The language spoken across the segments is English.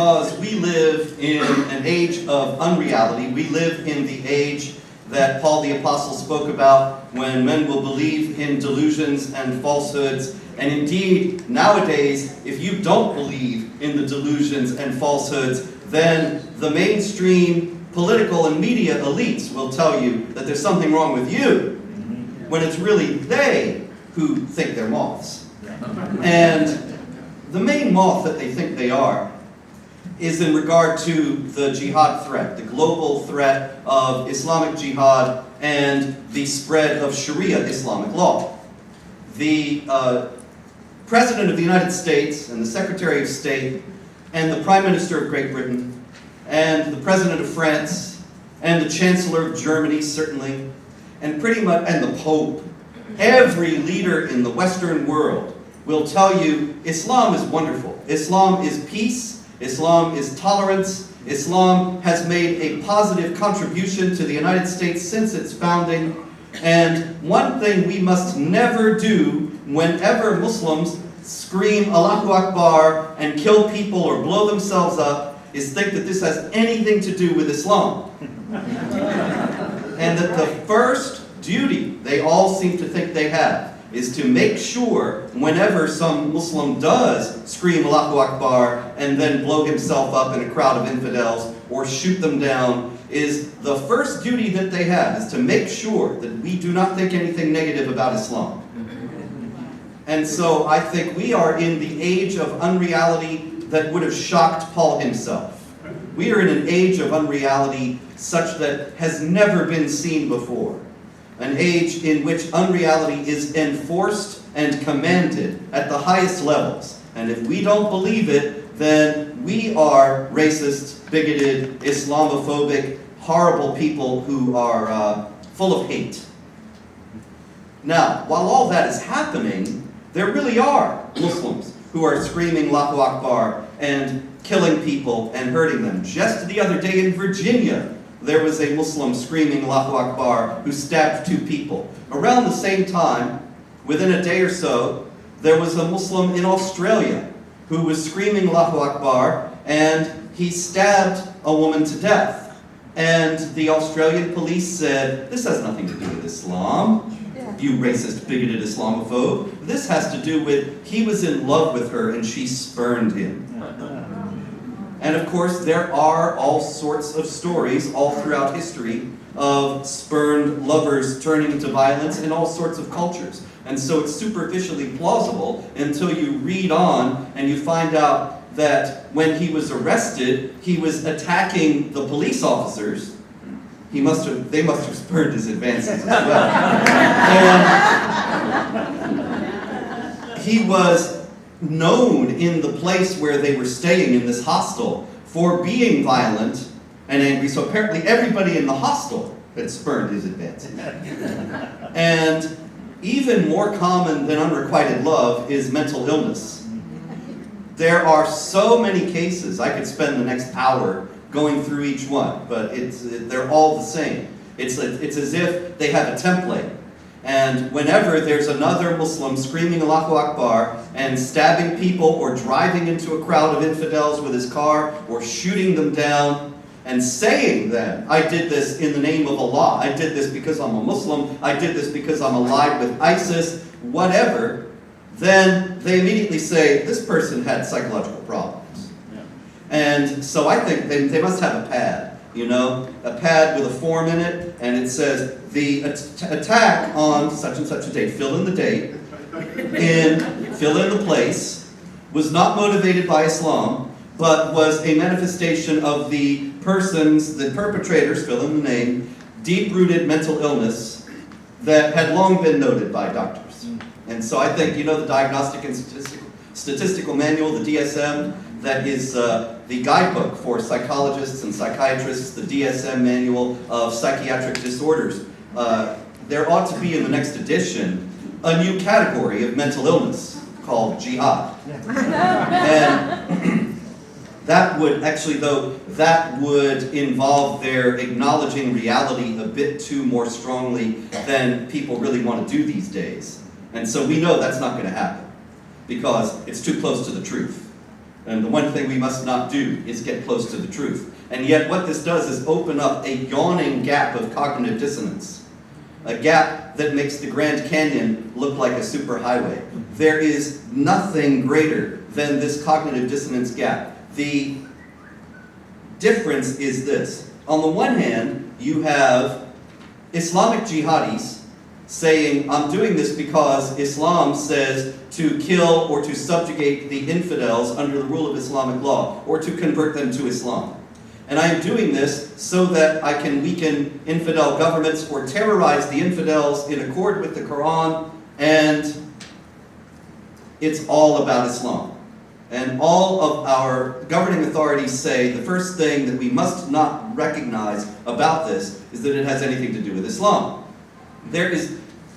because we live in an age of unreality. We live in the age that Paul the Apostle spoke about, when men will believe in delusions and falsehoods. And indeed, nowadays, if you don't believe in the delusions and falsehoods, then the mainstream political and media elites will tell you that there's something wrong with you, when it's really they who think they're moths. And the main moth that they think they are is in regard to the jihad threat, the global threat of Islamic jihad and the spread of Sharia Islamic law. The President of the United States and the Secretary of State and the Prime Minister of Great Britain and the President of France and the Chancellor of Germany, certainly, and pretty much, and the Pope, every leader in the Western world will tell you Islam is wonderful. Islam is peace. Islam is tolerance. Islam has made a positive contribution to the United States since its founding. And one thing we must never do whenever Muslims scream Allahu Akbar and kill people or blow themselves up is think that this has anything to do with Islam. And that the first duty they all seem to think they have is to make sure whenever some Muslim does scream Allahu Akbar and then blow himself up in a crowd of infidels or shoot them down, is the first duty that they have is to make sure that we do not think anything negative about Islam. And so I think we are in the age of unreality that would have shocked Paul himself. We are in an age of unreality such that has never been seen before. An age in which unreality is enforced and commanded at the highest levels. And if we don't believe it, then we are racist, bigoted, Islamophobic, horrible people who are full of hate. Now, while all that is happening, there really are Muslims who are screaming Allahu Akbar and killing people and hurting them. Just the other day in Virginia, there was a Muslim screaming Allahu Akbar who stabbed 2 people. Around the same time, within a day or so, there was a Muslim in Australia who was screaming Allahu Akbar and he stabbed a woman to death. And the Australian police said, this has nothing to do with Islam, you racist, bigoted Islamophobe. This has to do with, he was in love with her and she spurned him. And of course, there are all sorts of stories all throughout history of spurned lovers turning to violence in all sorts of cultures. And so it's superficially plausible until you read on and you find out that when he was arrested, he was attacking the police officers. They must have spurned his advances as well. And he was known in the place where they were staying in this hostel for being violent and angry. So apparently everybody in the hostel had spurned his advances. And even more common than unrequited love is mental illness. There are so many cases, I could spend the next hour going through each one, but they're all the same. It's as if they have a template. And whenever there's another Muslim screaming Allahu Akbar and stabbing people or driving into a crowd of infidels with his car or shooting them down and saying that, I did this in the name of Allah, I did this because I'm a Muslim, I did this because I'm allied with ISIS, whatever, then they immediately say, this person had psychological problems. Yeah. And so I think they must have a pad, a pad with a form in it, and it says, the attack on such and such a date, fill in the date, fill in the place, was not motivated by Islam, but was a manifestation of the perpetrators, fill in the name, deep-rooted mental illness that had long been noted by doctors. And so I think, the Diagnostic and Statistical Manual, the DSM, that is the guidebook for psychologists and psychiatrists, the DSM Manual of Psychiatric Disorders. There ought to be in the next edition a new category of mental illness called jihad. And that would involve their acknowledging reality a bit too more strongly than people really want to do these days. And so we know that's not going to happen because it's too close to the truth. And the one thing we must not do is get close to the truth. And yet what this does is open up a yawning gap of cognitive dissonance. A gap that makes the Grand Canyon look like a superhighway. There is nothing greater than this cognitive dissonance gap. The difference is this. On the one hand, you have Islamic jihadis saying, I'm doing this because Islam says to kill or to subjugate the infidels under the rule of Islamic law, or to convert them to Islam. And I am doing this so that I can weaken infidel governments or terrorize the infidels in accord with the Quran, and it's all about Islam. And all of our governing authorities say the first thing that we must not recognize about this is that it has anything to do with Islam.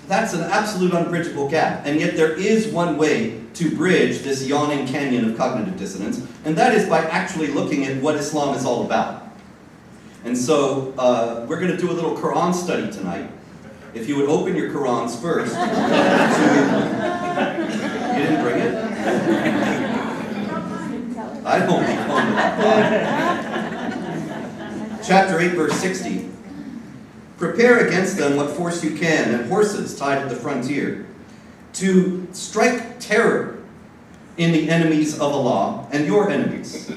That's an absolute unbridgeable gap, and yet there is one way to bridge this yawning canyon of cognitive dissonance, and that is by actually looking at what Islam is all about. And so we're going to do a little Quran study tonight. If you would open your Qurans first to... You didn't bring it? I don't be calling it. Chapter 8, verse 60. Prepare against them what force you can, and horses tied at the frontier, to strike terror in the enemies of Allah and your enemies.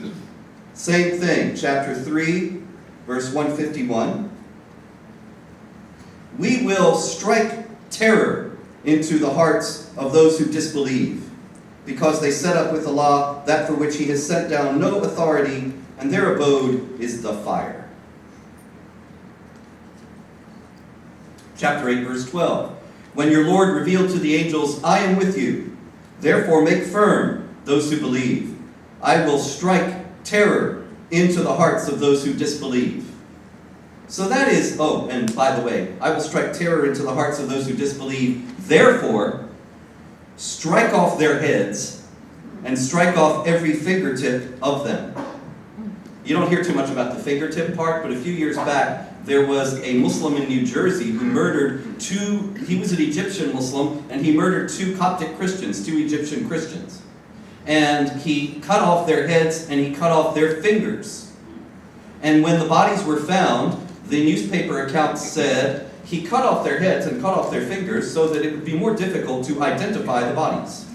Same thing, chapter 3, verse 151. We will strike terror into the hearts of those who disbelieve, because they set up with Allah that for which He has sent down no authority, and their abode is the fire. Chapter 8, verse 12. When your Lord revealed to the angels, I am with you, therefore make firm those who believe. I will strike terror into the hearts of those who disbelieve. So that is, oh, and by the way, I will strike terror into the hearts of those who disbelieve, therefore strike off their heads and strike off every fingertip of them. You don't hear too much about the fingertip part, but a few years back, there was a Muslim in New Jersey who murdered he was an Egyptian Muslim, and he murdered two Coptic Christians, two Egyptian Christians. And he cut off their heads and he cut off their fingers. And when the bodies were found, the newspaper accounts said he cut off their heads and cut off their fingers so that it would be more difficult to identify the bodies.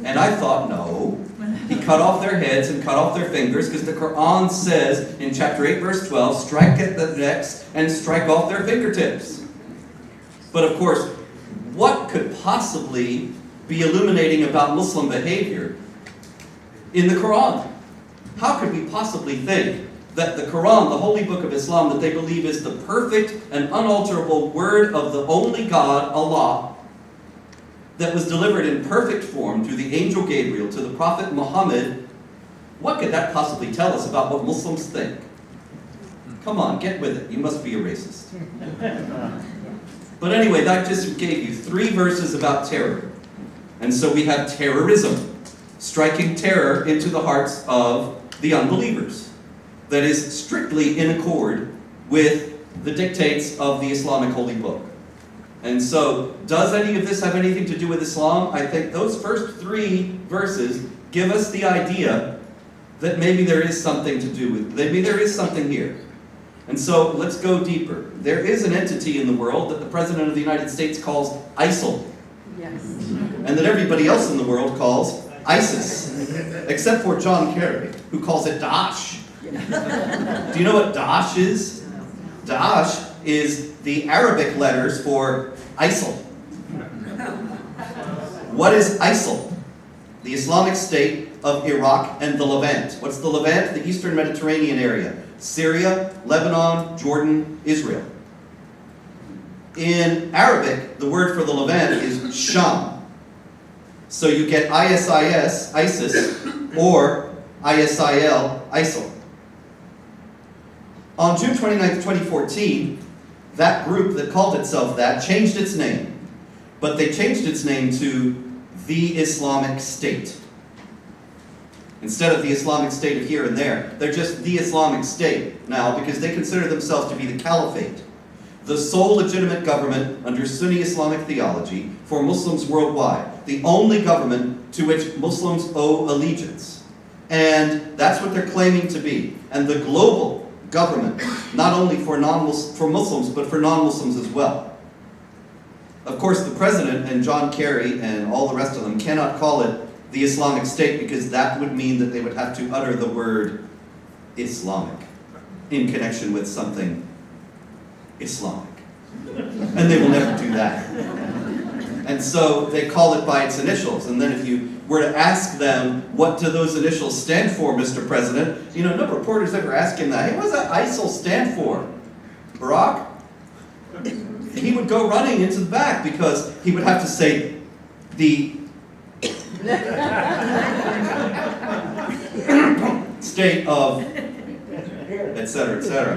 And I thought, no. He cut off their heads and cut off their fingers because the Quran says in chapter 8, verse 12, strike at the necks and strike off their fingertips. But of course, what could possibly be illuminating about Muslim behavior in the Quran? How could we possibly think that the Quran, the holy book of Islam, that they believe is the perfect and unalterable word of the only God, Allah, that was delivered in perfect form through the angel Gabriel to the Prophet Muhammad, what could that possibly tell us about what Muslims think? Come on, get with it. You must be a racist. But anyway, that just gave you 3 verses about terror. And so we have terrorism, striking terror into the hearts of the unbelievers. That is strictly in accord with the dictates of the Islamic holy book. And so, does any of this have anything to do with Islam? I think those first 3 verses give us the idea that maybe there is something to do with, maybe there is something here. And so, let's go deeper. There is an entity in the world that the President of the United States calls ISIL. Yes. And that everybody else in the world calls ISIS. Except for John Kerry, who calls it Daesh. Do you know what Daesh is? Daesh is the Arabic letters for ISIL. What is ISIL? The Islamic State of Iraq and the Levant. What's the Levant? The Eastern Mediterranean area. Syria, Lebanon, Jordan, Israel. In Arabic, the word for the Levant is Sham. So you get ISIS, ISIS, or ISIL, ISIL. On June 29, 2014, that group that called itself that changed its name. But they changed its name to the Islamic State. Instead of the Islamic State of here and there, they're just the Islamic State now because they consider themselves to be the caliphate. the sole legitimate government under Sunni Islamic theology for Muslims worldwide, the only government to which Muslims owe allegiance. And that's what they're claiming to be. And the global government, not only for Muslims, but for non-Muslims as well. Of course, the president and John Kerry and all the rest of them cannot call it the Islamic State, because that would mean that they would have to utter the word Islamic in connection with something Islamic. And they will never do that. And so they call it by its initials. And then if you were to ask them, what do those initials stand for, Mr. President? You know, no reporters ever ask him that. Hey, what does that ISIL stand for? Barack? He would go running into the back because he would have to say the state of, etc., etc.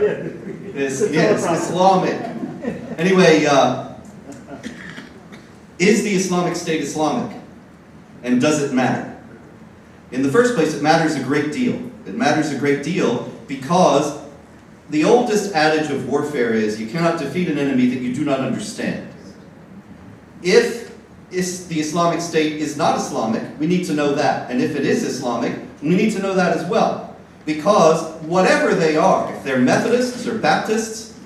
Is Islamic. Anyway, is the Islamic State Islamic? And does it matter? In the first place, it matters a great deal. It matters a great deal because the oldest adage of warfare is you cannot defeat an enemy that you do not understand. If the Islamic State is not Islamic, we need to know that. And if it is Islamic, we need to know that as well. Because whatever they are, if they're Methodists or Baptists,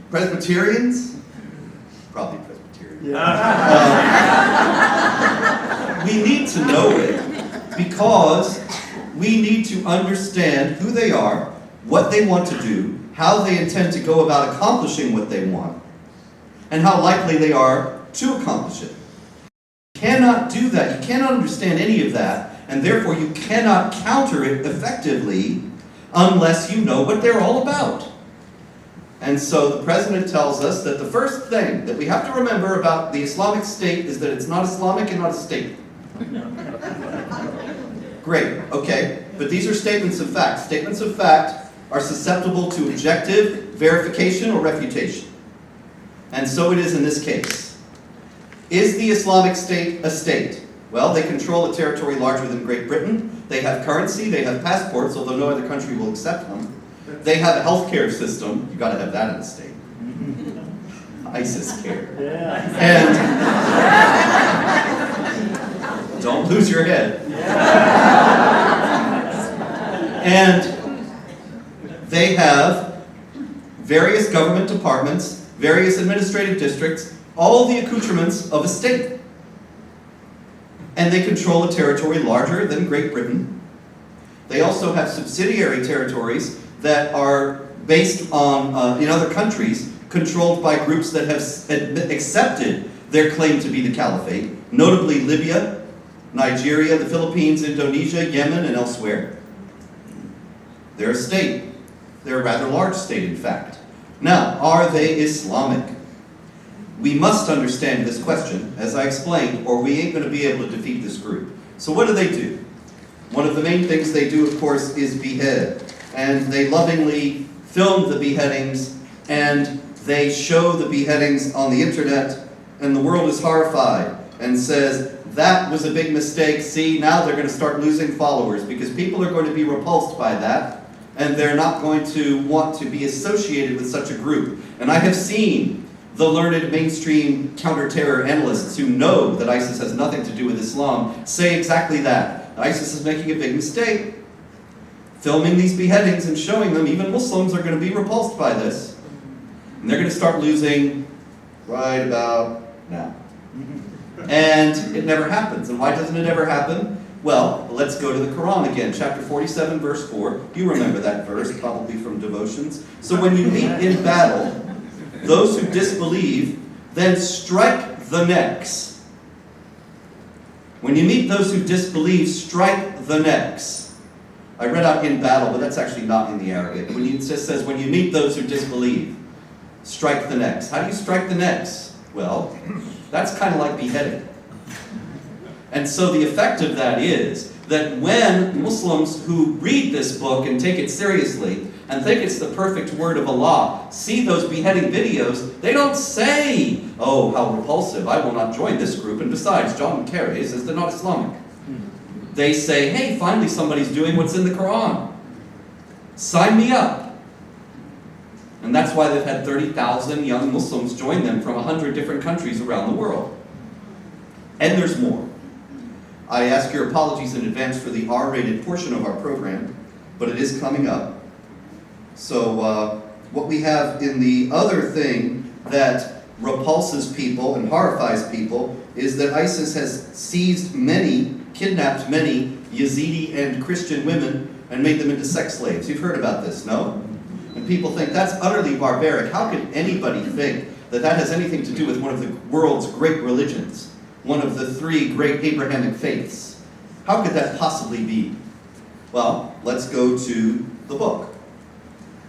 Presbyterians, probably Presbyterians, we need to know it because we need to understand who they are, what they want to do, how they intend to go about accomplishing what they want, and how likely they are to accomplish it. You cannot do that. You cannot understand any of that, and therefore you cannot counter it effectively unless you know what they're all about. And so the president tells us that the first thing that we have to remember about the Islamic State is that it's not Islamic and not a state. Great, okay, but these are statements of fact. Statements of fact are susceptible to objective verification or refutation. And so it is in this case. Is the Islamic State a state? Well, they control a territory larger than Great Britain. They have currency, they have passports, although no other country will accept them. They have a healthcare system. You've got to have that in the state. ISIS care. And don't lose your head. And they have various government departments, various administrative districts, all the accoutrements of a state. And they control a territory larger than Great Britain. They also have subsidiary territories that are based on, in other countries, controlled by groups that have accepted their claim to be the caliphate, notably Libya, Nigeria, the Philippines, Indonesia, Yemen, and elsewhere. They're a state. They're a rather large state, in fact. Now, are they Islamic? We must understand this question, as I explained, or we ain't going to be able to defeat this group. So what do? One of the main things they do, of course, is behead. And they lovingly film the beheadings, and they show the beheadings on the internet, and the world is horrified and says, that was a big mistake. See, now they're going to start losing followers because people are going to be repulsed by that, and they're not going to want to be associated with such a group. And I have seen the learned mainstream counter-terror analysts who know that ISIS has nothing to do with Islam say exactly that. ISIS is making a big mistake. Filming these beheadings and showing them, even Muslims are going to be repulsed by this. And they're going to start losing right about now. And it never happens. And why doesn't it ever happen? Well, let's go to the Quran again. Chapter 47, verse 4. You remember that verse, probably from devotions. So when you meet in battle those who disbelieve, then strike the necks. When you meet those who disbelieve, strike the necks. I read out in battle, but that's actually not in the Arabic. It just says, when you meet those who disbelieve, strike the necks. How do you strike the necks? Well, that's kind of like beheading. And so the effect of that is that when Muslims who read this book and take it seriously and think it's the perfect word of Allah see those beheading videos, they don't say, oh, how repulsive, I will not join this group, and besides, John Kerry says they're not Islamic. They say, hey, finally somebody's doing what's in the Quran. Sign me up. And that's why they've had 30,000 young Muslims join them from 100 different countries around the world. And there's more. I ask your apologies in advance for the R-rated portion of our program, but it is coming up. So what we have in the other thing that repulses people and horrifies people is that ISIS has seized many, kidnapped many Yazidi and Christian women and made them into sex slaves. You've heard about this, no? And people think that's utterly barbaric. How could anybody think that that has anything to do with one of the world's great religions, one of the three great Abrahamic faiths? How could that possibly be? Well, let's go to the book.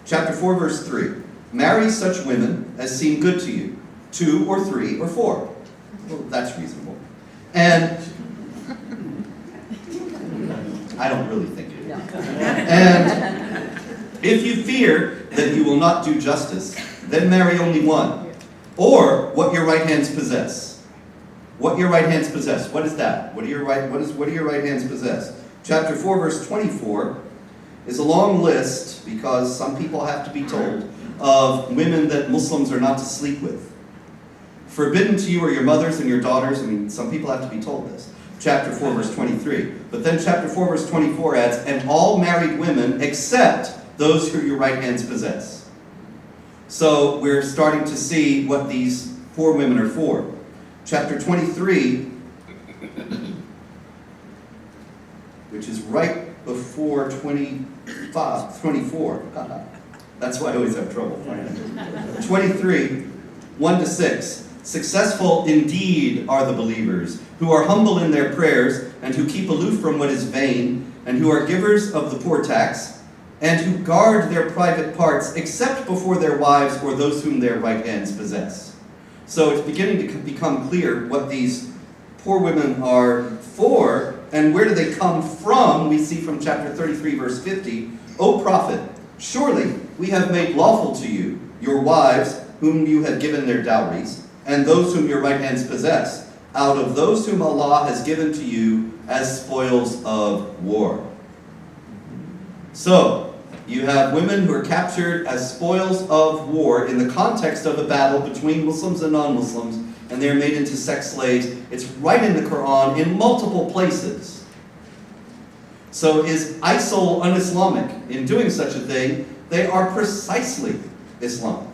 Chapter 4, verse 3. Marry such women as seem good to you, 2 or 3 or 4. Well, that's reasonable. And I don't really think it is. And if you fear that you will not do justice, then marry only one, or what your right hands possess. What your right hands possess. What is that? What do your right hands possess? Chapter 4, verse 24 is a long list, because some people have to be told, of women that Muslims are not to sleep with. Forbidden to you are your mothers and your daughters. I mean, some people have to be told this. Chapter 4, verse 23. But then chapter 4, verse 24 adds, and all married women except those who your right hands possess. So we're starting to see what these 4 women are for. Chapter 23, which is right before 24. That's why I always have trouble finding it. 23, 1-6. Successful indeed are the believers, who are humble in their prayers, and who keep aloof from what is vain, and who are givers of the poor tax, and who guard their private parts, except before their wives or those whom their right hands possess. So it's beginning to become clear what these poor women are for, and where do they come from? We see from chapter 33, verse 50, O prophet, surely we have made lawful to you your wives, whom you have given their dowries, and those whom your right hands possess, out of those whom Allah has given to you as spoils of war. So, you have women who are captured as spoils of war in the context of a battle between Muslims and non-Muslims, and they're made into sex slaves. It's right in the Quran in multiple places. So is ISIL un-Islamic in doing such a thing? They are precisely Islamic.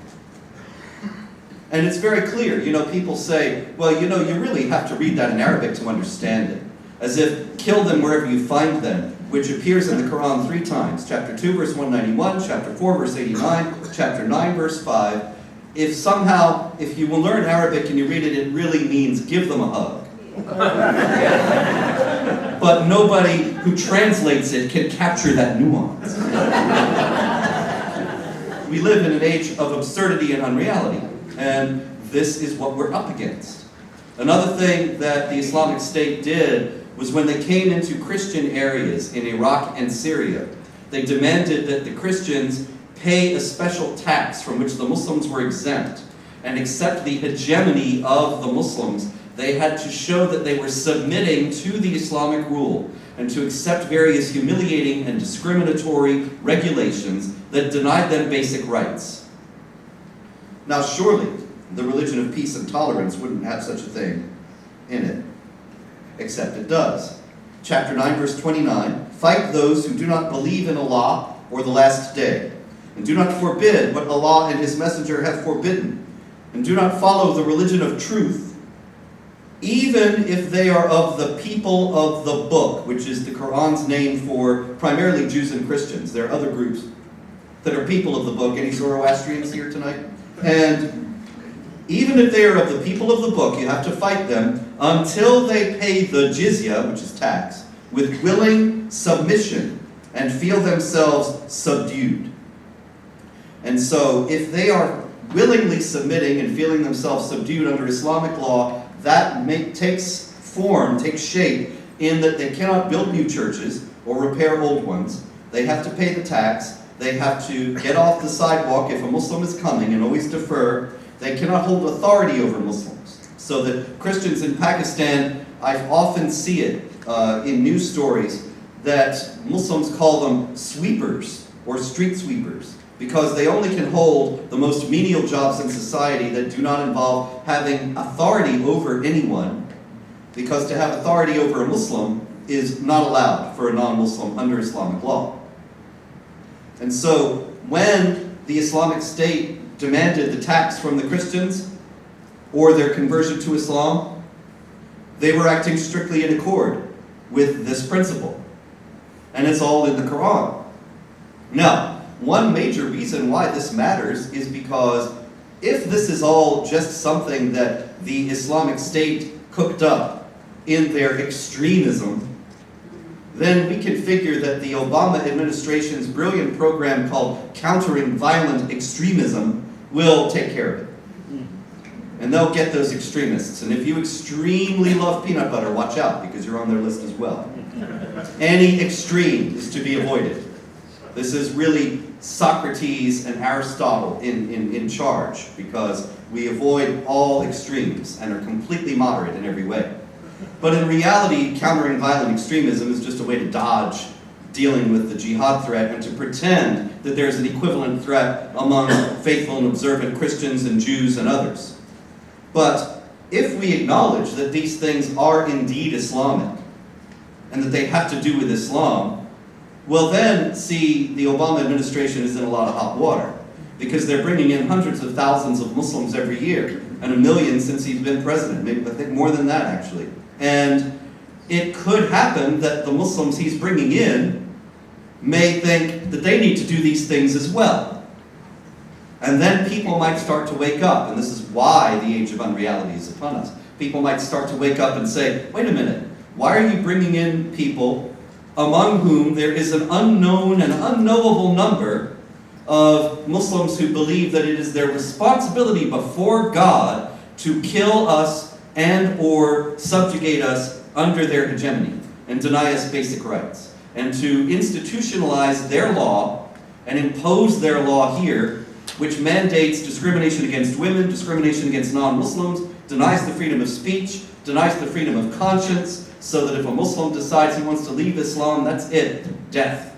And it's very clear. You know, people say, well, you know, you really have to read that in Arabic to understand it. As if, kill them wherever you find them, which appears in the Quran 3 times. Chapter 2, verse 191, chapter 4, verse 89, chapter 9, verse 5. If you will learn Arabic and you read it, it really means give them a hug. But nobody who translates it can capture that nuance. We live in an age of absurdity and unreality, and this is what we're up against. Another thing that the Islamic State did was when they came into Christian areas in Iraq and Syria, they demanded that the Christians pay a special tax from which the Muslims were exempt and accept the hegemony of the Muslims. They had to show that they were submitting to the Islamic rule and to accept various humiliating and discriminatory regulations that denied them basic rights. Now surely, the religion of peace and tolerance wouldn't have such a thing in it, except it does. Chapter 9, verse 29, fight those who do not believe in Allah or the last day, and do not forbid what Allah and His Messenger have forbidden, and do not follow the religion of truth, even if they are of the people of the book, which is the Quran's name for primarily Jews and Christians. There are other groups that are people of the book. Any Zoroastrians here tonight? And even if they are of the people of the book, you have to fight them until they pay the jizya, which is tax, with willing submission and feel themselves subdued. And so if they are willingly submitting and feeling themselves subdued under Islamic law, that takes shape in that they cannot build new churches or repair old ones. They have to pay the tax. They have to get off the sidewalk if a Muslim is coming and always defer. They cannot hold authority over Muslims. So that Christians in Pakistan, I often see it in news stories, that Muslims call them sweepers or street sweepers. because they only can hold the most menial jobs in society that do not involve having authority over anyone, because to have authority over a Muslim is not allowed for a non-Muslim under Islamic law. And so when the Islamic State demanded the tax from the Christians or their conversion to Islam, they were acting strictly in accord with this principle. And it's all in the Quran. Now, one major reason why this matters is because if this is all just something that the Islamic State cooked up in their extremism, then we can figure that the Obama administration's brilliant program called Countering Violent Extremism will take care of it. And they'll get those extremists. And if you extremely love peanut butter, watch out, because you're on their list as well. Any extreme is to be avoided. This is really Socrates and Aristotle in charge, because we avoid all extremes and are completely moderate in every way. But in reality, countering violent extremism is just a way to dodge dealing with the jihad threat and to pretend that there's an equivalent threat among faithful and observant Christians and Jews and others. But if we acknowledge that these things are indeed Islamic and that they have to do with Islam, well then, see, the Obama administration is in a lot of hot water, because they're bringing in hundreds of thousands of Muslims every year, and 1 million since he's been president, maybe I think more than that actually. And it could happen that the Muslims he's bringing in may think that they need to do these things as well. And then people might start to wake up, and this is why the age of unreality is upon us. People might start to wake up and say, wait a minute, why are you bringing in people among whom there is an unknown and unknowable number of Muslims who believe that it is their responsibility before God to kill us and or subjugate us under their hegemony and deny us basic rights, and to institutionalize their law and impose their law here, which mandates discrimination against women, discrimination against non-Muslims, denies the freedom of speech, denies the freedom of conscience, so that if a Muslim decides he wants to leave Islam, that's it, death.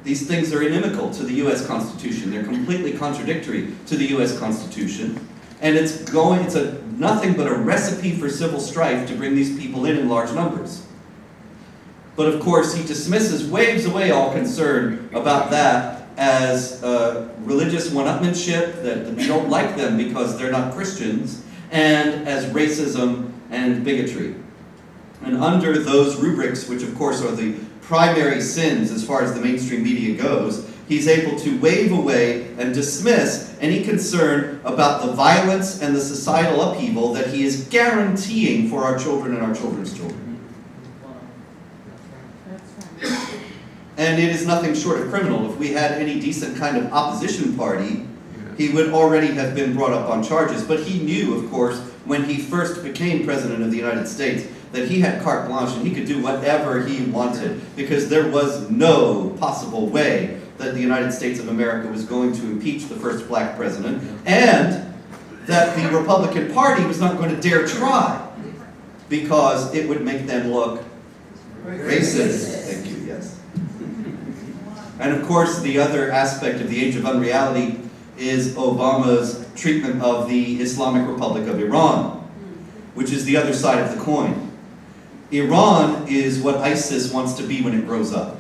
These things are inimical to the U.S. Constitution. They're completely contradictory to the U.S. Constitution. And it's nothing but a recipe for civil strife to bring these people in large numbers. But of course, he dismisses, waves away all concern about that as religious one-upmanship, that we don't like them because they're not Christians, and as racism and bigotry. And under those rubrics, which of course are the primary sins as far as the mainstream media goes, he's able to wave away and dismiss any concern about the violence and the societal upheaval that he is guaranteeing for our children and our children's children. And it is nothing short of criminal. If we had any decent kind of opposition party, he would already have been brought up on charges. But he knew, of course, when he first became president of the United States, that he had carte blanche and he could do whatever he wanted, because there was no possible way that the United States of America was going to impeach the first black president, and that the Republican Party was not going to dare try, because it would make them look racist. Thank you, yes. And of course, the other aspect of the age of unreality is Obama's treatment of the Islamic Republic of Iran, which is the other side of the coin. Iran is what ISIS wants to be when it grows up.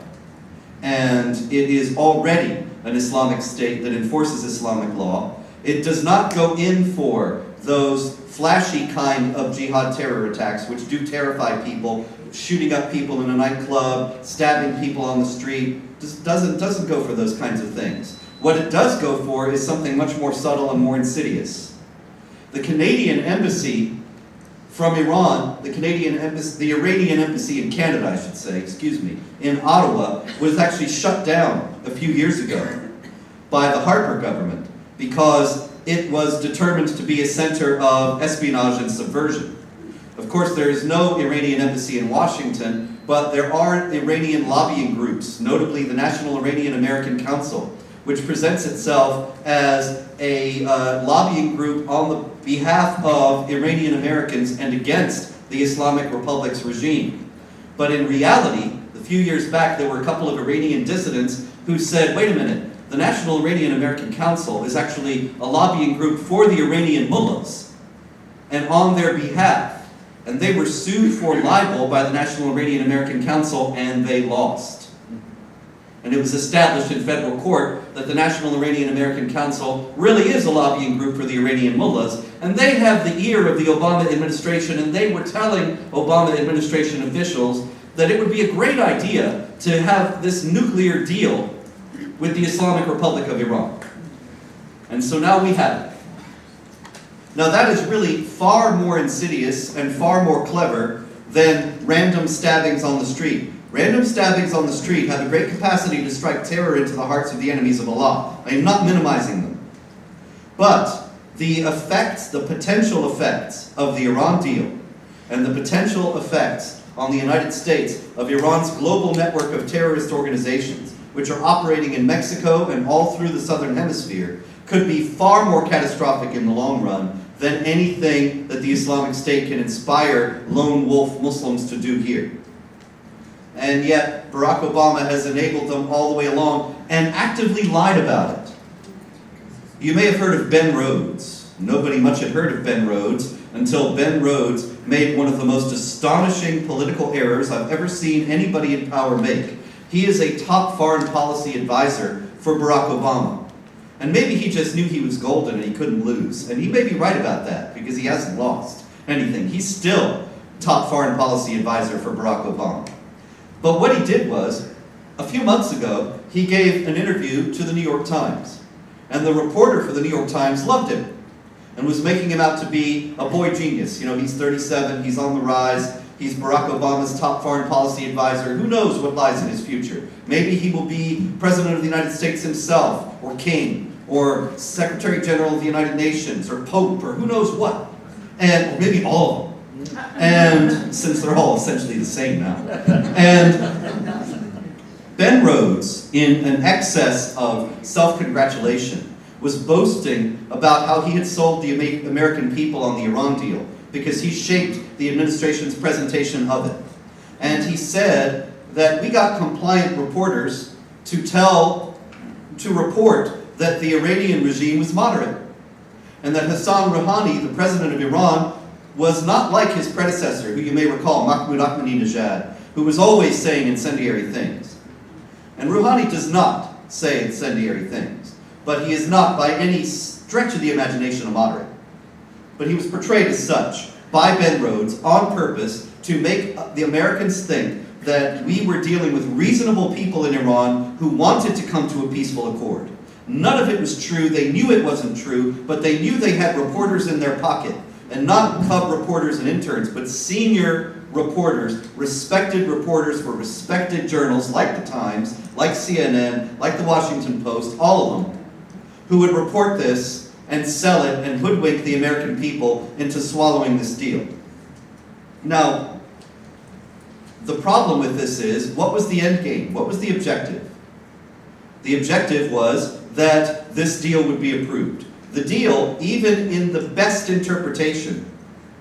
And it is already an Islamic state that enforces Islamic law. It does not go in for those flashy kind of jihad terror attacks, which do terrify people, shooting up people in a nightclub, stabbing people on the street. Just doesn't go for those kinds of things. What it does go for is something much more subtle and more insidious. The Canadian embassy from Iran, the Iranian embassy in Canada, I should say, in Ottawa, was actually shut down a few years ago by the Harper government because it was determined to be a center of espionage and subversion. Of course, there is no Iranian embassy in Washington, but there are Iranian lobbying groups, notably the National Iranian American Council, which presents itself as a lobbying group on the behalf of Iranian Americans and against the Islamic Republic's regime. But in reality, a few years back, there were a couple of Iranian dissidents who said, wait a minute, the National Iranian American Council is actually a lobbying group for the Iranian mullahs and on their behalf. And they were sued for libel by the National Iranian American Council, and they lost. And it was established in federal court that the National Iranian American Council really is a lobbying group for the Iranian mullahs, and they have the ear of the Obama administration, and they were telling Obama administration officials that it would be a great idea to have this nuclear deal with the Islamic Republic of Iran. And so now we have it. Now that is really far more insidious and far more clever than random stabbings on the street. Random stabbings on the street have a great capacity to strike terror into the hearts of the enemies of Allah. I am not minimizing them. But the effects, the potential effects of the Iran deal and the potential effects on the United States of Iran's global network of terrorist organizations, which are operating in Mexico and all through the southern hemisphere, could be far more catastrophic in the long run than anything that the Islamic State can inspire lone wolf Muslims to do here. And yet, Barack Obama has enabled them all the way along and actively lied about it. You may have heard of Ben Rhodes. Nobody much had heard of Ben Rhodes until Ben Rhodes made one of the most astonishing political errors I've ever seen anybody in power make. He is a top foreign policy advisor for Barack Obama. And maybe he just knew he was golden and he couldn't lose. And he may be right about that because he hasn't lost anything. He's still top foreign policy advisor for Barack Obama. But what he did was, a few months ago, he gave an interview to the New York Times. And the reporter for the New York Times loved him and was making him out to be a boy genius. You know, he's 37, he's on the rise, he's Barack Obama's top foreign policy advisor. Who knows what lies in his future? Maybe he will be President of the United States himself, or king, or Secretary General of the United Nations, or Pope, or who knows what. And or maybe all of them. And since they're all essentially the same now. And Ben Rhodes, in an excess of self-congratulation, was boasting about how he had sold the American people on the Iran deal because he shaped the administration's presentation of it. And he said that we got compliant reporters to report that the Iranian regime was moderate, and that Hassan Rouhani, the president of Iran, was not like his predecessor, who you may recall, Mahmoud Ahmadinejad, who was always saying incendiary things. And Rouhani does not say incendiary things, but he is not by any stretch of the imagination a moderate. But he was portrayed as such by Ben Rhodes on purpose to make the Americans think that we were dealing with reasonable people in Iran who wanted to come to a peaceful accord. None of it was true. They knew it wasn't true, but they knew they had reporters in their pocket. And not cub reporters and interns, but senior reporters, respected reporters for respected journals like the Times, like CNN, like the Washington Post, all of them, who would report this and sell it and hoodwink the American people into swallowing this deal. Now, the problem with this is, what was the end game? What was the objective? The objective was that this deal would be approved. The deal, even in the best interpretation,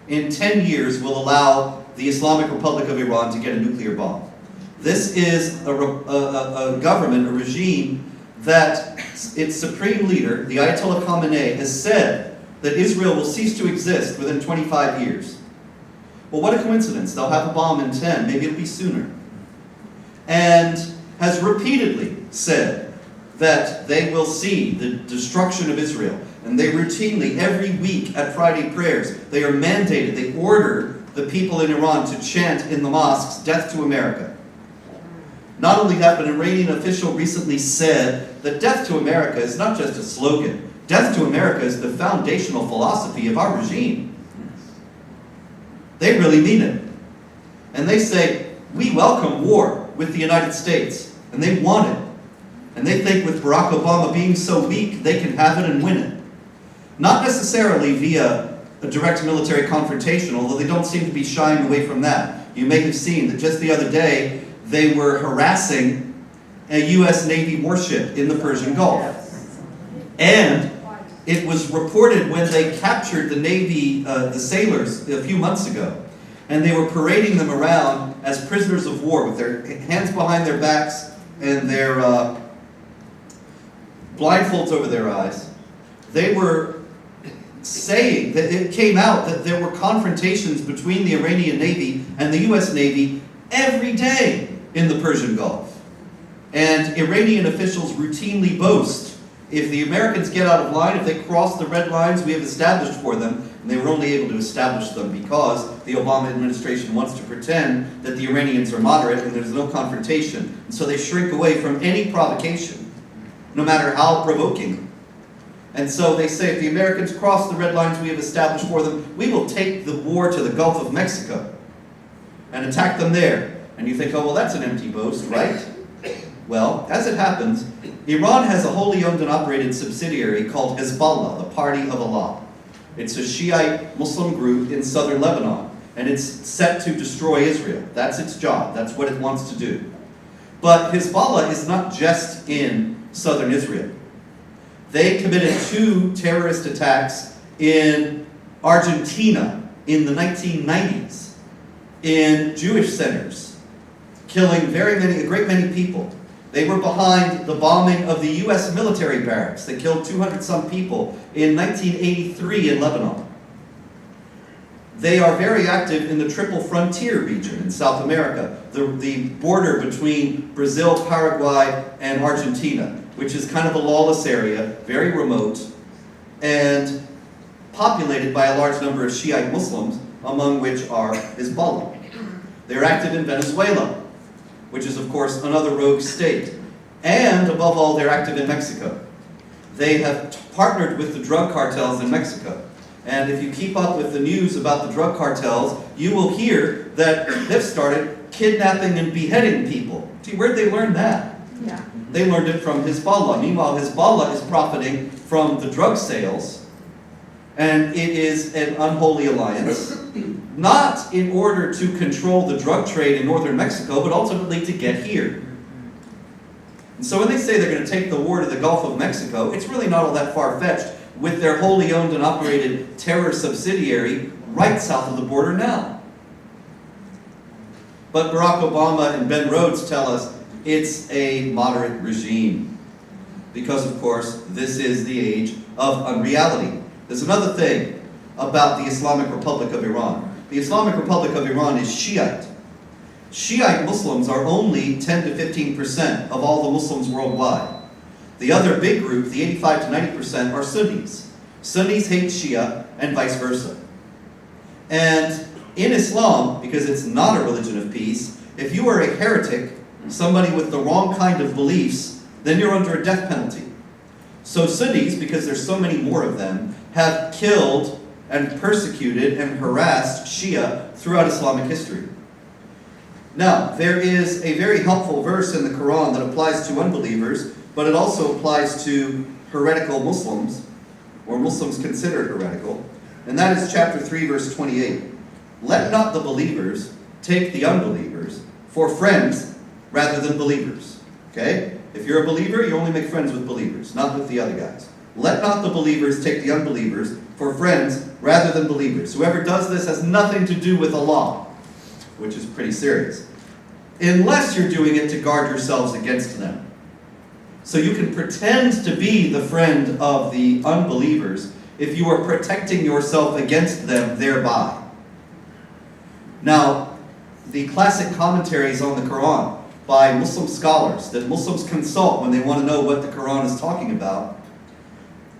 in 10 years will allow the Islamic Republic of Iran to get a nuclear bomb. This is a government, a regime, that its supreme leader, the Ayatollah Khamenei, has said that Israel will cease to exist within 25 years. Well, what a coincidence. They'll have a bomb in 10, maybe it'll be sooner. And has repeatedly said that they will see the destruction of Israel. And they routinely, every week at Friday prayers, they are mandated, they order the people in Iran to chant in the mosques, "Death to America." Not only that, but an Iranian official recently said that death to America is not just a slogan. Death to America is the foundational philosophy of our regime. They really mean it. And they say, we welcome war with the United States, and they want it. And they think with Barack Obama being so weak, they can have it and win it. Not necessarily via a direct military confrontation, although they don't seem to be shying away from that. You may have seen that just the other day, they were harassing a U.S. Navy warship in the Persian Gulf. And it was reported when they captured the Navy, the sailors, a few months ago. And they were parading them around as prisoners of war with their hands behind their backs and their blindfolds over their eyes. They were saying that it came out that there were confrontations between the Iranian Navy and the US Navy every day in the Persian Gulf. And Iranian officials routinely boast, if the Americans get out of line, if they cross the red lines we have established for them, and they were only able to establish them because the Obama administration wants to pretend that the Iranians are moderate and there's no confrontation. And so they shrink away from any provocation, no matter how provoking. And so they say, if the Americans cross the red lines we have established for them, we will take the war to the Gulf of Mexico and attack them there. And you think, oh, well, that's an empty boast, right? Well, as it happens, Iran has a wholly owned and operated subsidiary called Hezbollah, the Party of Allah. It's a Shiite Muslim group in southern Lebanon, and it's set to destroy Israel. That's its job. That's what it wants to do. But Hezbollah is not just in southern Israel. They committed 2 terrorist attacks in Argentina in the 1990s, in Jewish centers, killing a great many people. They were behind the bombing of the US military barracks that killed 200-some people in 1983 in Lebanon. They are very active in the Triple Frontier region in South America, the border between Brazil, Paraguay, and Argentina, which is kind of a lawless area, very remote, and populated by a large number of Shiite Muslims, among which are Hezbollah. They're active in Venezuela, which is, of course, another rogue state. And, above all, they're active in Mexico. They have partnered with the drug cartels in Mexico. And if you keep up with the news about the drug cartels, you will hear that they've started kidnapping and beheading people. Gee, where'd they learn that? Yeah. They learned it from Hezbollah. Meanwhile, Hezbollah is profiting from the drug sales, and it is an unholy alliance. Not in order to control the drug trade in northern Mexico, but ultimately to get here. And so when they say they're going to take the war to the Gulf of Mexico, it's really not all that far-fetched with their wholly owned and operated terror subsidiary right south of the border now. But Barack Obama and Ben Rhodes tell us it's a moderate regime. Because, of course, this is the age of unreality. There's another thing about the Islamic Republic of Iran. The Islamic Republic of Iran is Shiite. Shiite Muslims are only 10 to 15% of all the Muslims worldwide. The other big group, the 85 to 90%, are Sunnis. Sunnis hate Shia and vice versa. And in Islam, because it's not a religion of peace, if you are a heretic, somebody with the wrong kind of beliefs, then you're under a death penalty. So Sunnis, because there's so many more of them, have killed and persecuted and harassed Shia throughout Islamic history. Now, there is a very helpful verse in the Quran that applies to unbelievers, but it also applies to heretical Muslims, or Muslims considered heretical, and that is chapter 3, verse 28. Let not the believers take the unbelievers for friends rather than believers. Okay? If you're a believer, you only make friends with believers, not with the other guys. Let not the believers take the unbelievers for friends rather than believers. Whoever does this has nothing to do with Allah, which is pretty serious, unless you're doing it to guard yourselves against them. So you can pretend to be the friend of the unbelievers if you are protecting yourself against them thereby. Now, the classic commentaries on the Quran by Muslim scholars that Muslims consult when they want to know what the Quran is talking about,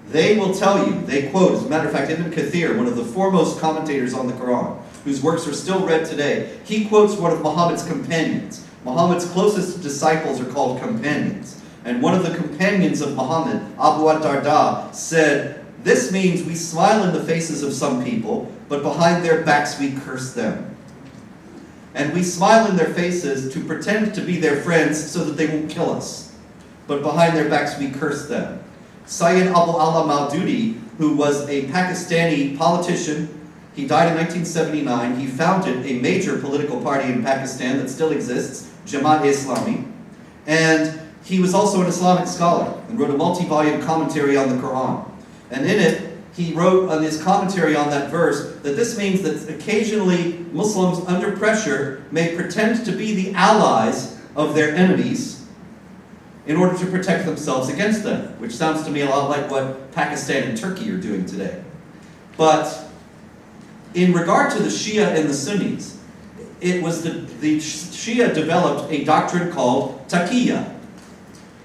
they will tell you, they quote, as a matter of fact, Ibn Kathir, one of the foremost commentators on the Quran, whose works are still read today, he quotes one of Muhammad's companions. Muhammad's closest disciples are called companions. And one of the companions of Muhammad, Abu ad-Darda, said, this means we smile in the faces of some people, but behind their backs we curse them. And we smile in their faces to pretend to be their friends so that they won't kill us. But behind their backs we curse them. Sayyid Abu Allah Maududi, who was a Pakistani politician, he died in 1979. He founded a major political party in Pakistan that still exists, Jamaat-e-Islami. And he was also an Islamic scholar and wrote a multi-volume commentary on the Quran. And in it, he wrote on his commentary on that verse that this means that occasionally Muslims under pressure may pretend to be the allies of their enemies in order to protect themselves against them, which sounds to me a lot like what Pakistan and Turkey are doing today. But in regard to the Shia and the Sunnis, it was the Shia developed a doctrine called taqiyya,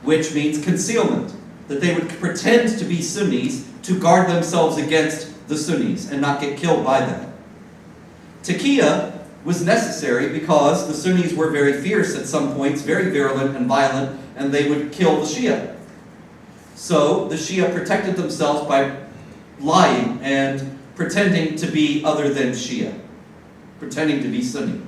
which means concealment, that they would pretend to be Sunnis to guard themselves against the Sunnis and not get killed by them. Taqiyya was necessary because the Sunnis were very fierce at some points, very virulent and violent, and they would kill the Shia. So the Shia protected themselves by lying and pretending to be other than Shia, pretending to be Sunni.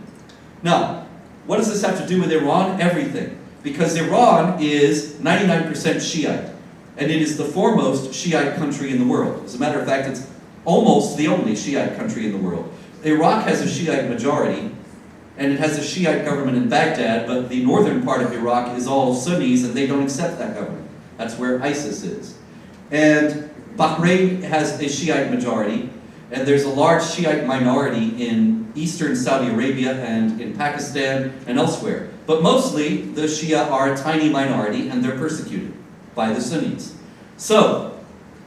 Now, what does this have to do with Iran? Everything. Because Iran is 99% Shiite, and it is the foremost Shiite country in the world. As a matter of fact, it's almost the only Shiite country in the world. Iraq has a Shiite majority, and it has a Shiite government in Baghdad, but the northern part of Iraq is all Sunnis, and they don't accept that government. That's where ISIS is. And Bahrain has a Shiite majority, and there's a large Shiite minority in eastern Saudi Arabia and in Pakistan and elsewhere. But mostly, the Shia are a tiny minority, and they're persecuted by the Sunnis. So,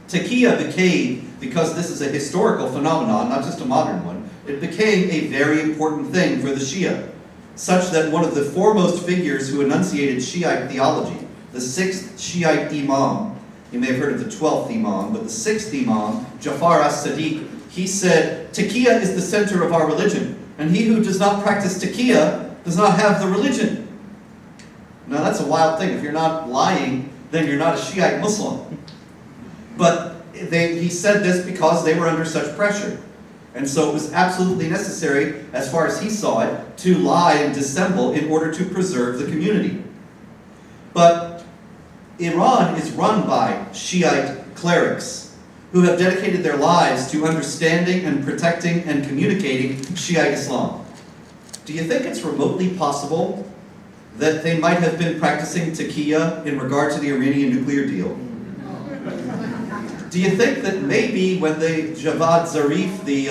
taqiyya became, because this is a historical phenomenon, not just a modern one, it became a very important thing for the Shia, such that one of the foremost figures who enunciated Shiite theology, the 6th Shiite Imam, you may have heard of the 12th Imam, but the 6th Imam, Jafar as-Sadiq, he said, taqiyya is the center of our religion, and he who does not practice taqiyya does not have the religion. Now that's a wild thing. If you're not lying, then you're not a Shiite Muslim. But he said this because they were under such pressure. And so it was absolutely necessary, as far as he saw it, to lie and dissemble in order to preserve the community. But Iran is run by Shiite clerics who have dedicated their lives to understanding and protecting and communicating Shiite Islam. Do you think it's remotely possible that they might have been practicing taqiyya in regard to the Iranian nuclear deal? Do you think that maybe when Javad Zarif, the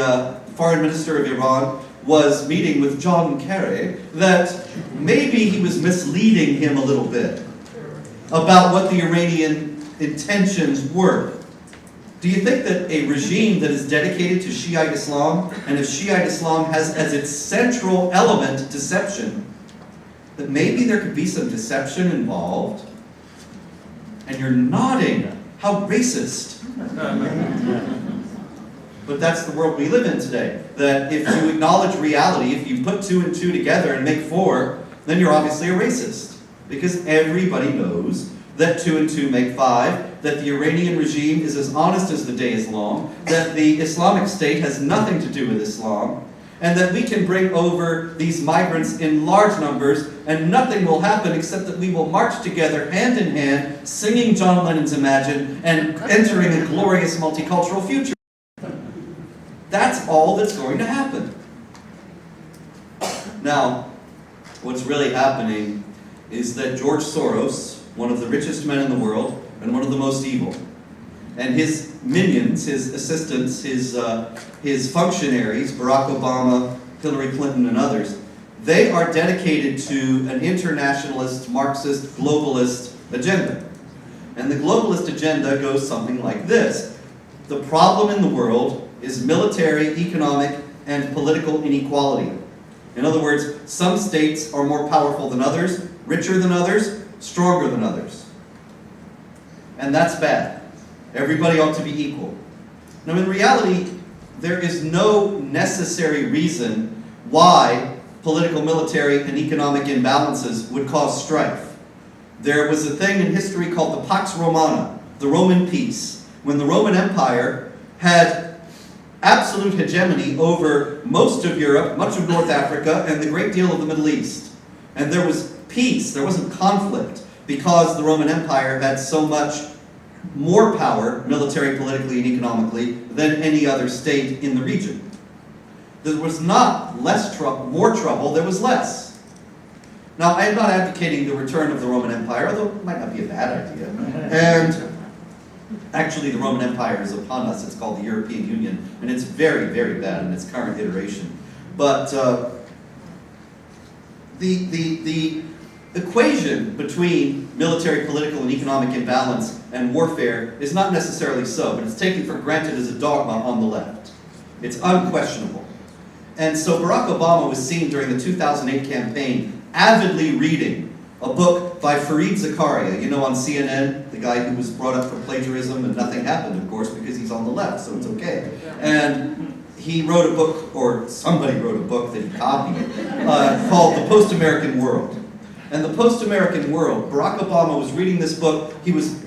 foreign minister of Iran, was meeting with John Kerry, that maybe he was misleading him a little bit about what the Iranian intentions were? Do you think that a regime that is dedicated to Shiite Islam, and if Shiite Islam has as its central element deception, that maybe there could be some deception involved? And you're nodding. How racist. But that's the world we live in today. That if you acknowledge reality, if you put 2 and 2 together and make 4, then you're obviously a racist. Because everybody knows that 2 and 2 make 5, that the Iranian regime is as honest as the day is long, that the Islamic State has nothing to do with Islam, and that we can bring over these migrants in large numbers, and nothing will happen except that we will march together hand in hand, singing John Lennon's Imagine, and entering a glorious multicultural future. That's all that's going to happen. Now, what's really happening is that George Soros, one of the richest men in the world, and one of the most evil, and his minions, his assistants, his functionaries, Barack Obama, Hillary Clinton, and others, they are dedicated to an internationalist, Marxist, globalist agenda. And the globalist agenda goes something like this. The problem in the world is military, economic, and political inequality. In other words, some states are more powerful than others, richer than others, stronger than others. And that's bad. Everybody ought to be equal. Now, in reality, there is no necessary reason why political, military, and economic imbalances would cause strife. There was a thing in history called the Pax Romana, the Roman peace, when the Roman Empire had absolute hegemony over most of Europe, much of North Africa, and the great deal of the Middle East. And there was peace, there wasn't conflict, because the Roman Empire had so much more power, military, politically, and economically, than any other state in the region. There was not more trouble, there was less. Now, I am not advocating the return of the Roman Empire, although it might not be a bad idea. And actually, the Roman Empire is upon us. It's called the European Union, and it's very, very bad in its current iteration. But the equation between military, political, and economic imbalance and warfare is not necessarily so, but it's taken for granted as a dogma on the left. It's unquestionable. And so Barack Obama was seen during the 2008 campaign avidly reading a book by Fareed Zakaria, you know, on CNN, the guy who was brought up for plagiarism, and nothing happened, of course, because he's on the left, so it's okay. And he wrote a book, or somebody wrote a book that he copied, called The Post-American World. And The Post-American World, Barack Obama was reading this book. He was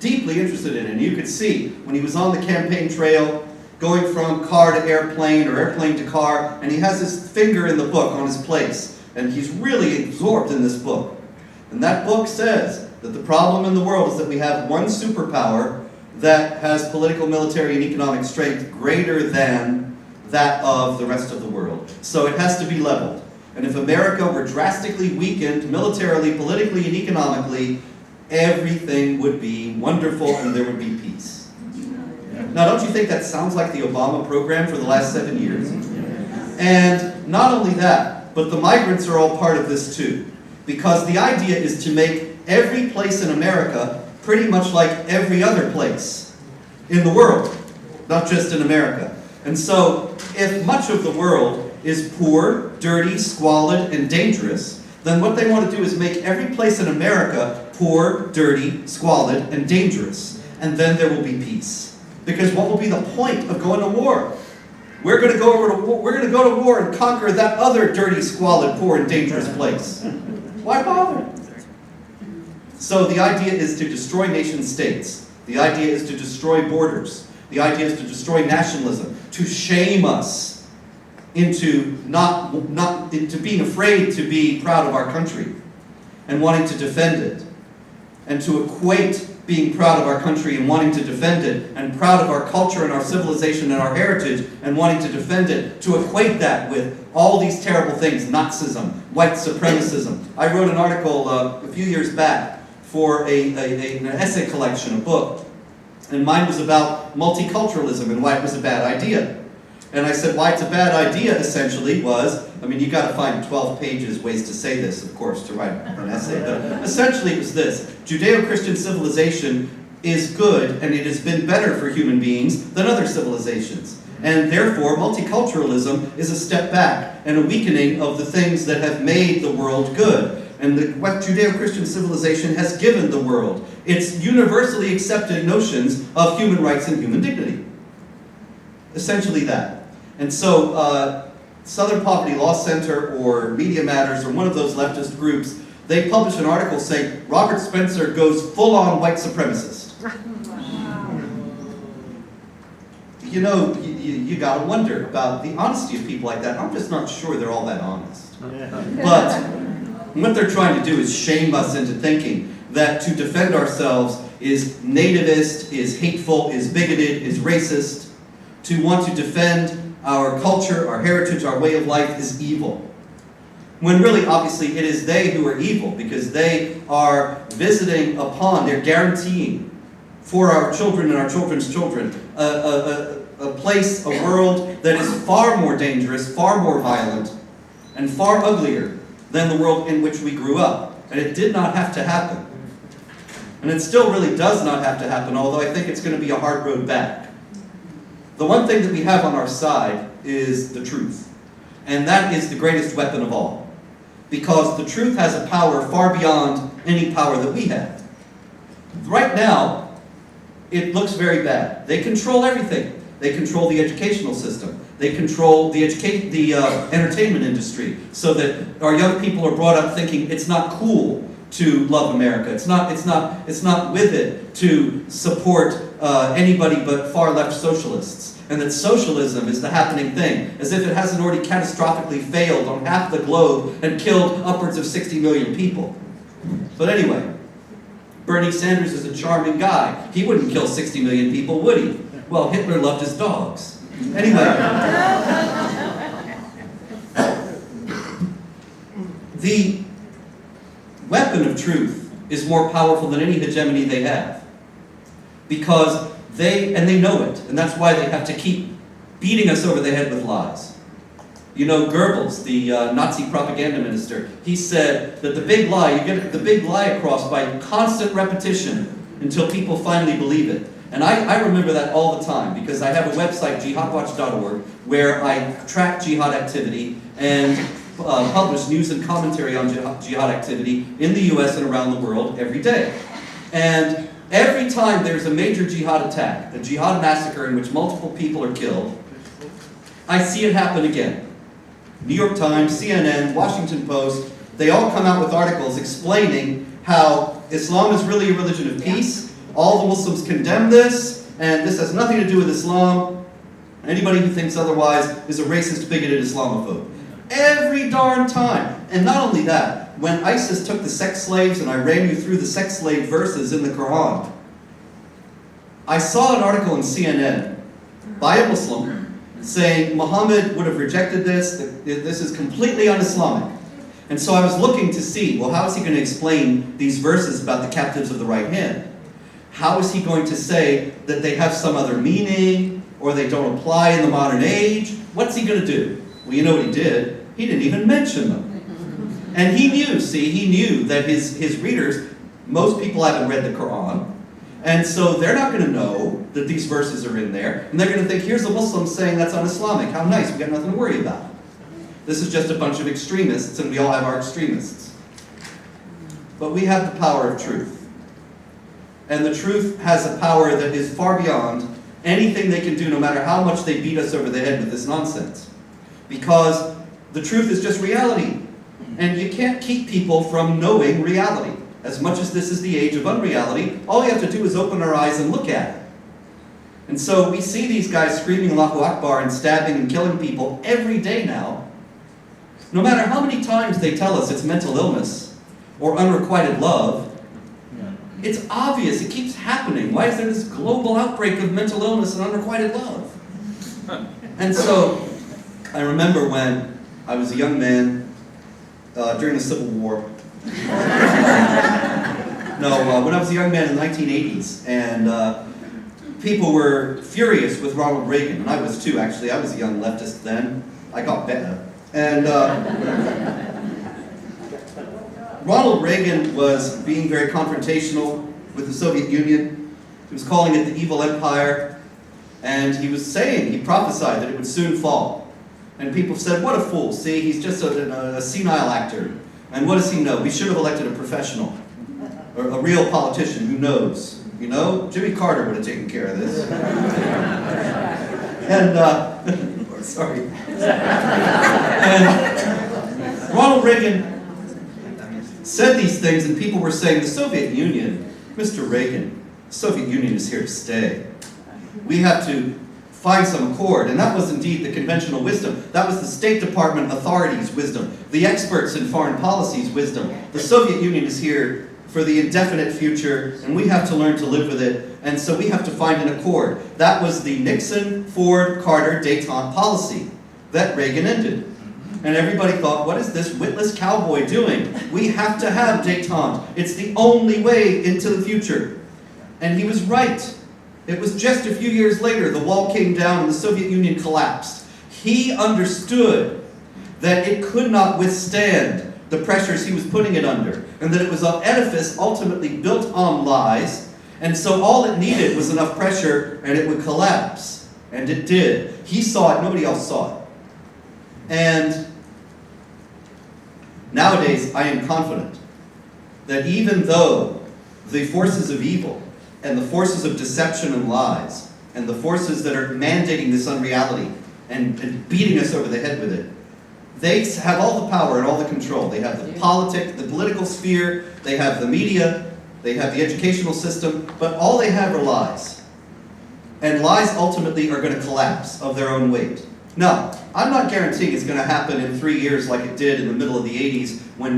deeply interested in it, and you could see when he was on the campaign trail, going from car to airplane or airplane to car, and he has his finger in the book on his place, and he's really absorbed in this book. And that book says that the problem in the world is that we have one superpower that has political, military, and economic strength greater than that of the rest of the world. So it has to be leveled. And if America were drastically weakened militarily, politically, and economically, everything would be wonderful and there would be peace. Now, don't you think that sounds like the Obama program for the last 7 years? And not only that, but the migrants are all part of this too. Because the idea is to make every place in America pretty much like every other place in the world, not just in America. And so, if much of the world is poor, dirty, squalid, and dangerous, then what they want to do is make every place in America poor, dirty, squalid, and dangerous. And then there will be peace. Because what will be the point of going to war? We're going to go to war and conquer that other dirty, squalid, poor, and dangerous place. Why bother? So the idea is to destroy nation states. The idea is to destroy borders. The idea is to destroy nationalism, to shame us into into being afraid to be proud of our country and wanting to defend it, and to equate being proud of our country and wanting to defend it, and proud of our culture and our civilization and our heritage and wanting to defend it, to equate that with all these terrible things, Nazism, white supremacism. I wrote an article a few years back for an essay collection, a book, and mine was about multiculturalism and why it was a bad idea. And I said why it's a bad idea essentially was, I mean, you got to find 12 pages ways to say this, of course, to write an essay, but essentially it was this: Judeo-Christian civilization is good, and it has been better for human beings than other civilizations. And therefore, multiculturalism is a step back and a weakening of the things that have made the world good. And what Judeo-Christian civilization has given the world, its universally accepted notions of human rights and human dignity. Essentially that. And so, Southern Poverty Law Center or Media Matters or one of those leftist groups, they published an article saying Robert Spencer goes full-on white supremacist. You know, you got to wonder about the honesty of people like that. I'm just not sure they're all that honest. But what they're trying to do is shame us into thinking that to defend ourselves is nativist, is hateful, is bigoted, is racist. To want to defend our culture, our heritage, our way of life is evil. When really, obviously, it is they who are evil, because they are visiting upon, they're guaranteeing for our children and our children's children a place, a world that is far more dangerous, far more violent, and far uglier than the world in which we grew up. And it did not have to happen. And it still really does not have to happen, although I think it's going to be a hard road back. The one thing that we have on our side is the truth. And that is the greatest weapon of all. Because the truth has a power far beyond any power that we have. Right now, it looks very bad. They control everything. They control the educational system. They control the entertainment industry, so that our young people are brought up thinking it's not cool to love America. It's not with it to support anybody but far left socialists, and that socialism is the happening thing, as if it hasn't already catastrophically failed on half the globe and killed upwards of 60 million people. But anyway, Bernie Sanders is a charming guy. He wouldn't kill 60 million people, would he? Well, Hitler loved his dogs. Anyway. The weapon of truth is more powerful than any hegemony they have. Because they know it, and that's why they have to keep beating us over the head with lies. You know, Goebbels, the Nazi propaganda minister, he said that the big lie, you get the big lie across by constant repetition until people finally believe it. And I remember that all the time because I have a website, jihadwatch.org, where I track jihad activity and publish news and commentary on jihad activity in the US and around the world every day. And every time there's a major jihad attack, a jihad massacre in which multiple people are killed, I see it happen again. New York Times, CNN, Washington Post, they all come out with articles explaining how Islam is really a religion of peace, all the Muslims condemn this, and this has nothing to do with Islam. Anybody who thinks otherwise is a racist, bigoted Islamophobe. Every darn time. And not only that, when ISIS took the sex slaves, and I ran you through the sex slave verses in the Quran, I saw an article in CNN by a Muslim saying Muhammad would have rejected this, this is completely un-Islamic. And so I was looking to see, well, how is he going to explain these verses about the captives of the right hand? How is he going to say that they have some other meaning, or they don't apply in the modern age? What's he going to do? Well, you know what he did? He didn't even mention them. And he knew that his readers, most people haven't read the Quran, and so they're not going to know that these verses are in there, and they're going to think, here's a Muslim saying that's un-Islamic. How nice, we've got nothing to worry about. This is just a bunch of extremists, and we all have our extremists. But we have the power of truth. And the truth has a power that is far beyond anything they can do, no matter how much they beat us over the head with this nonsense. Because the truth is just reality. And you can't keep people from knowing reality. As much as this is the age of unreality, all you have to do is open our eyes and look at it. And so we see these guys screaming Allahu Akbar and stabbing and killing people every day now. No matter how many times they tell us it's mental illness or unrequited love, it's obvious, it keeps happening. Why is there this global outbreak of mental illness and unrequited love? And so I remember when I was a young man during the Civil War. When I was a young man in the 1980s, and people were furious with Ronald Reagan, and I was too, actually. I was a young leftist then. I got better. And Ronald Reagan was being very confrontational with the Soviet Union. He was calling it the evil empire, and he was saying, he prophesied that it would soon fall. And people said, what a fool, see, he's just a senile actor. And what does he know? We should have elected a professional, or a real politician who knows. You know, Jimmy Carter would have taken care of this. And, sorry. And Ronald Reagan said these things, and people were saying, the Soviet Union, Mr. Reagan, the Soviet Union is here to stay. We have to find some accord. And that was indeed the conventional wisdom. That was the State Department authorities' wisdom, the experts in foreign policy's wisdom. The Soviet Union is here for the indefinite future, and we have to learn to live with it, and so we have to find an accord. That was the Nixon, Ford, Carter, détente policy that Reagan ended. And everybody thought, what is this witless cowboy doing? We have to have détente. It's the only way into the future. And he was right. It was just a few years later, the wall came down and the Soviet Union collapsed. He understood that it could not withstand the pressures he was putting it under, and that it was an edifice ultimately built on lies, and so all it needed was enough pressure and it would collapse. And it did. He saw it, nobody else saw it. And nowadays, I am confident that even though the forces of evil and the forces of deception and lies and the forces that are mandating this unreality and beating us over the head with it, they have all the power and all the control. They have the political sphere, they have the media, they have the educational system, but all they have are lies. And lies ultimately are going to collapse of their own weight. Now, I'm not guaranteeing it's going to happen in 3 years like it did in the middle of the 80s when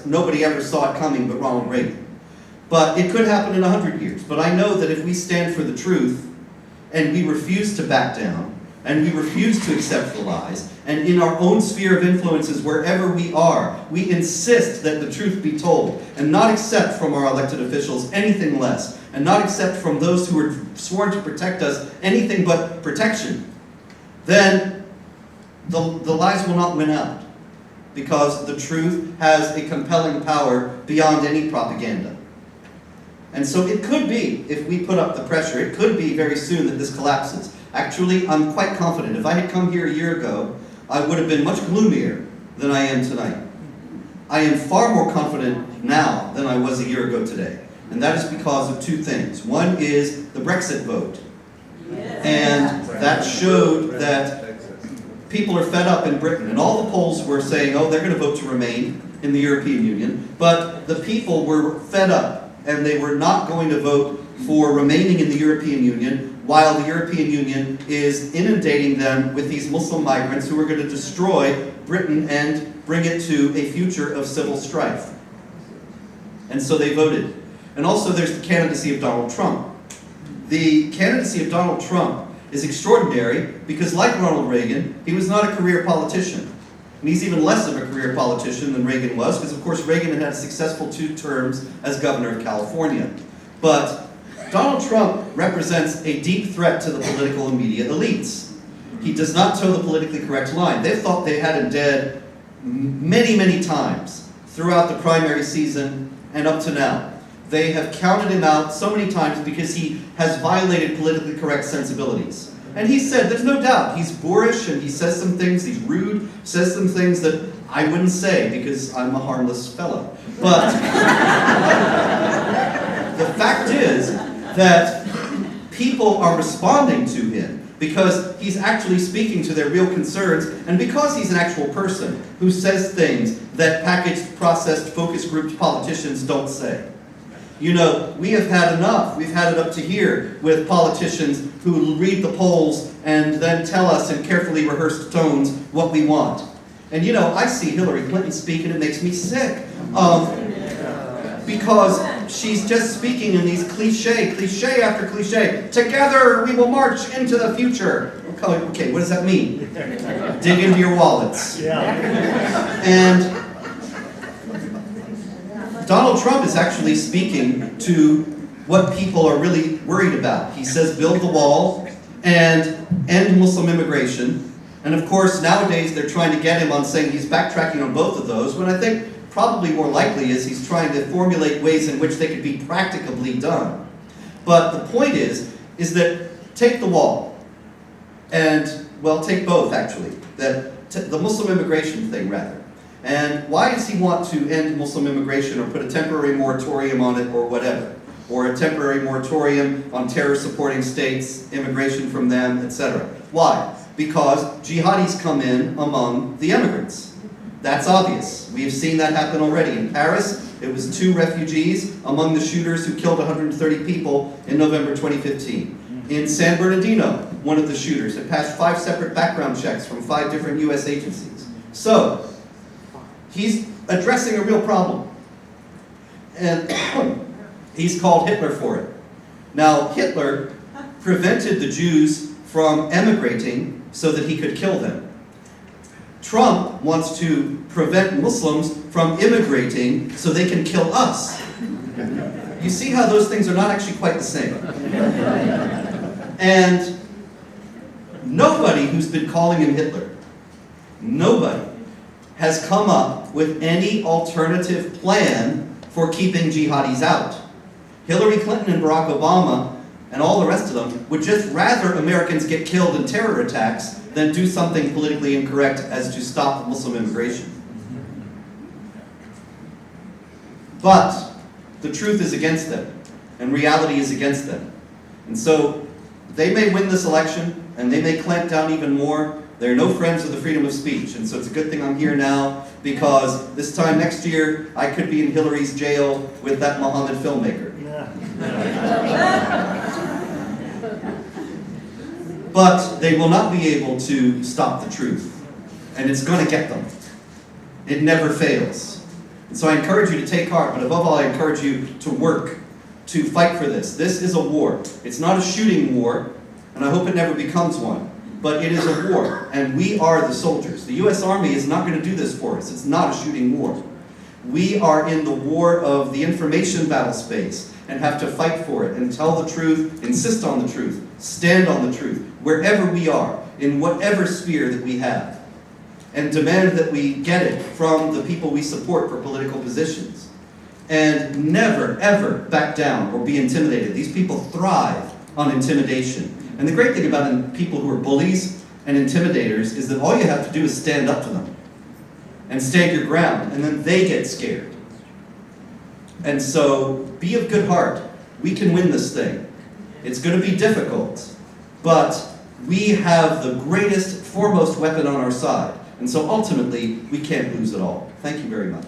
nobody ever saw it coming but Ronald Reagan. But it could happen in 100 years. But I know that if we stand for the truth and we refuse to back down and we refuse to accept the lies, and in our own sphere of influences wherever we are, we insist that the truth be told and not accept from our elected officials anything less, and not accept from those who are sworn to protect us anything but protection, then the lies will not win out, because the truth has a compelling power beyond any propaganda. And so it could be, if we put up the pressure, it could be very soon that this collapses. Actually, I'm quite confident. If I had come here a year ago, I would have been much gloomier than I am tonight. I am far more confident now than I was a year ago today. And that is because of two things. One is the Brexit vote. And that showed that people are fed up in Britain. And all the polls were saying, oh, they're going to vote to remain in the European Union. But the people were fed up, and they were not going to vote for remaining in the European Union, while the European Union is inundating them with these Muslim migrants who are going to destroy Britain and bring it to a future of civil strife. And so they voted. And also there's the candidacy of Donald Trump. The candidacy of Donald Trump is extraordinary because, like Ronald Reagan, he was not a career politician. And he's even less of a career politician than Reagan was, because of course Reagan had a successful 2 terms as governor of California. But Donald Trump represents a deep threat to the political and media elites. He does not toe the politically correct line. They thought they had him dead many, many times throughout the primary season and up to now. They have counted him out so many times because he has violated politically correct sensibilities. And he said, there's no doubt, he's boorish and he says some things, he's rude, says some things that I wouldn't say because I'm a harmless fellow. But the fact is that people are responding to him because he's actually speaking to their real concerns, and because he's an actual person who says things that packaged, processed, focus grouped politicians don't say. You know, we have had enough. We've had it up to here with politicians who read the polls and then tell us in carefully rehearsed tones what we want. And you know, I see Hillary Clinton speak and it makes me sick. Because she's just speaking in these cliche after cliche. Together we will march into the future. Okay, what does that mean? Dig into your wallets. And Donald Trump is actually speaking to what people are really worried about. He says build the wall and end Muslim immigration. And of course, nowadays they're trying to get him on saying he's backtracking on both of those, when I think probably more likely is he's trying to formulate ways in which they could be practicably done. But the point is that take the wall, and, well, take both actually, the Muslim immigration thing rather. And why does he want to end Muslim immigration or put a temporary moratorium on it or whatever? Or a temporary moratorium on terror-supporting states, immigration from them, etc. Why? Because jihadis come in among the immigrants. That's obvious. We have seen that happen already. In Paris, it was 2 refugees among the shooters who killed 130 people in November 2015. In San Bernardino, one of the shooters had passed 5 separate background checks from 5 different US agencies. So, he's addressing a real problem. And he's called Hitler for it. Now, Hitler prevented the Jews from emigrating so that he could kill them. Trump wants to prevent Muslims from immigrating so they can kill us. You see how those things are not actually quite the same. And nobody who's been calling him Hitler, nobody has come up with any alternative plan for keeping jihadis out. Hillary Clinton and Barack Obama and all the rest of them would just rather Americans get killed in terror attacks than do something politically incorrect as to stop Muslim immigration. But the truth is against them, and reality is against them. And so they may win this election, and they may clamp down even more. They're no friends of the freedom of speech, and so it's a good thing I'm here now, because this time next year, I could be in Hillary's jail with that Mohammed filmmaker. But they will not be able to stop the truth, and it's going to get them. It never fails. And so I encourage you to take heart, but above all, I encourage you to work, to fight for this. This is a war. It's not a shooting war, and I hope it never becomes one. But it is a war, and we are the soldiers. The U.S. Army is not going to do this for us. It's not a shooting war. We are in the war of the information battle space and have to fight for it and tell the truth, insist on the truth, stand on the truth, wherever we are, in whatever sphere that we have. and demand that we get it from the people we support for political positions. And never, ever back down or be intimidated. These people thrive on intimidation. And the great thing about people who are bullies and intimidators is that all you have to do is stand up to them and stand your ground, and then they get scared. And so, be of good heart. We can win this thing. It's going to be difficult, but we have the greatest, foremost weapon on our side. And so ultimately, we can't lose at all. Thank you very much.